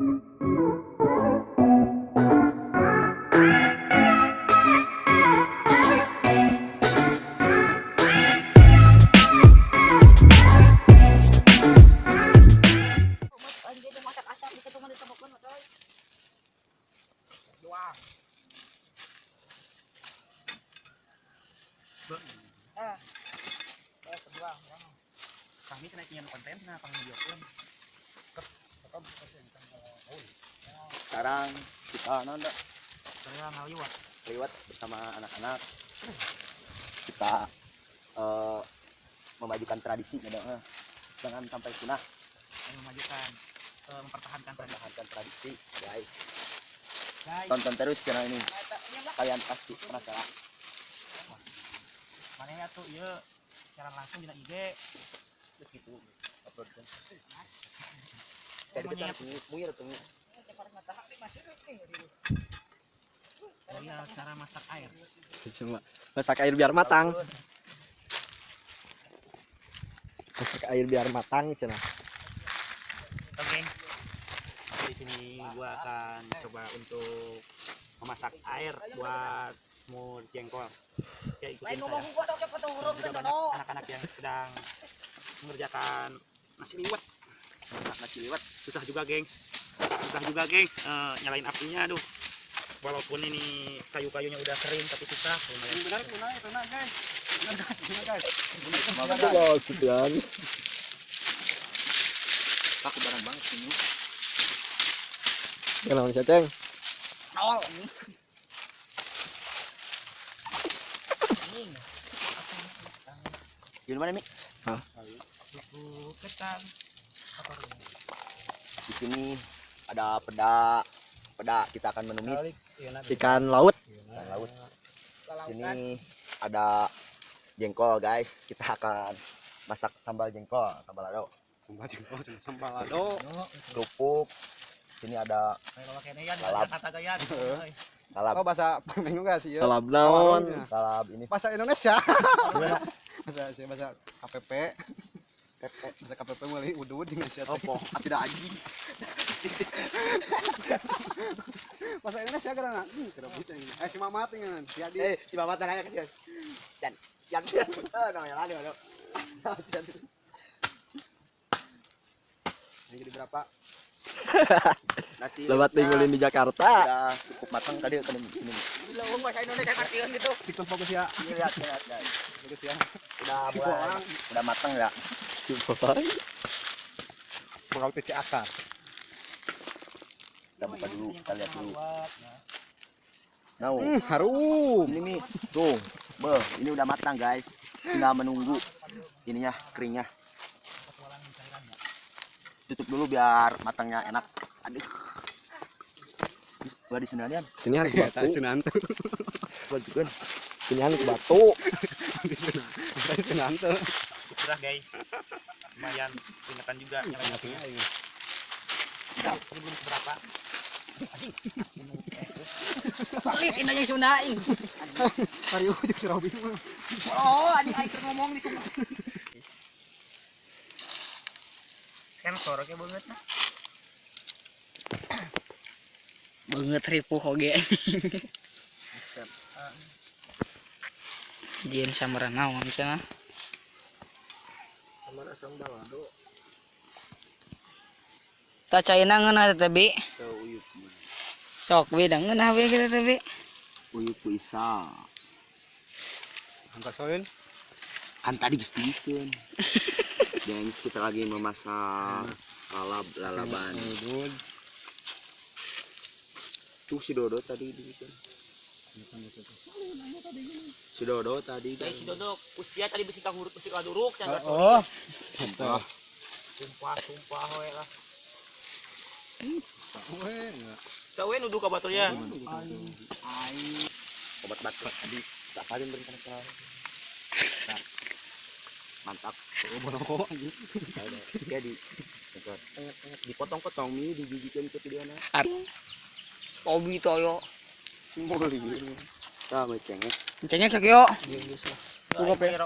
Kami kena nyian konten nah pang video pun. Sekarang kita nanda Saya ngaliwat. lewat bersama anak-anak. Kita memajukan tradisi jangan sampai punah. Memajukan, mempertahankan Tradisi, guys. Guys, Tonton terus channel ini. Kalian pasti penasaran. mana ya tuh ya siaran langsung di IG. Terus gitu. Upload kan. Jadi kita muir tuh. Ya, cara masak air. Cuma masak air biar matang. Masak air biar matang cina. Oke. Di sini gua akan coba untuk memasak air buat semur jengkol. Ya ikutin saya. Juga banyak anak-anak yang sedang mengerjakan nasi liwet. Masak nasi liwet susah juga, gengs. Nyalain apinya, aduh. Walaupun ini kayu-kayunya udah kering tapi susah. Benar guys. Coba sekian. Aku barang banget ini. Kenapa sih Ceng? Nol. Di mana Mi? Ketan. Di sini ada peda. Kita akan menumis Ikan laut. ikan laut. Di sini ada jengkol, guys. Kita akan masak sambal jengkol, sambal lado. Kerupuk. Sini ada salab. Oh, bahasa Pamengu enggak sih ya? Salab naon? Salab ini. Bahasa Indonesia. bahasa KPP. Bahasa KPP mulai udud dengan siapa? Opo, tidak anjing. Bahasa Indonesia karena kira bisa ini. Si Mamat dengan jadi Si Mamat nanya ke Dan namanya lali aduh. ini jadi berapa? Nasi Lebat tinggalin di Jakarta. udah cukup matang tadi kan ini. Belum bahasa Indonesia kartian gitu. Tikun fokus ya. Ini lihat guys. Fokus ya. Udah matang ya. Pengawet PC akar. Kita buka dulu, kita lihat dulu. Nah, Harum. ini nih, tuh, ini udah matang guys. Tinggal menunggu ininya keringnya. Tutup dulu biar matangnya enak. Aduh, gua di sunanian. Sini hari Ya, batu. tadi sunantu. Lanjutkan. Sini hari batu. Tadi sunantu. Udah guys. Lumayan peringatan juga nyalain apinya. Ini belum seberapa. Palit indahnya Sundaing. Hari ujuk si Robi. Oh, adik air ngomong di sini. Sensor kayak banget nah. Banget ripuh oge. Jin samaran naon cenah. Sama sambal lado. Tak caina ngeunah teh Bi. Uyuk. Sok we da ngeunah we kita teh Bi. Uyuk bisa. Angka soin. Kan tadi gestikeun. Guys, kita lagi memasak lalaban. Udud. Tuh si Dodo tadi dibikin. Si Dodo tadi Guys, si Dodok usia tadi besi kahurut besi kaduruk can Oh. Sumpah. sumpah we lah. Weh. Sawe nuduh ka batur ya. Obat batuk tadi. Tak paling berencana sekali. Mantap. Bonoko. Jadi dipotong-potong mie digigitin ke videonya. Obi toyo. Boleh. Sama cengek. Cengnya sakyo. Buka pe.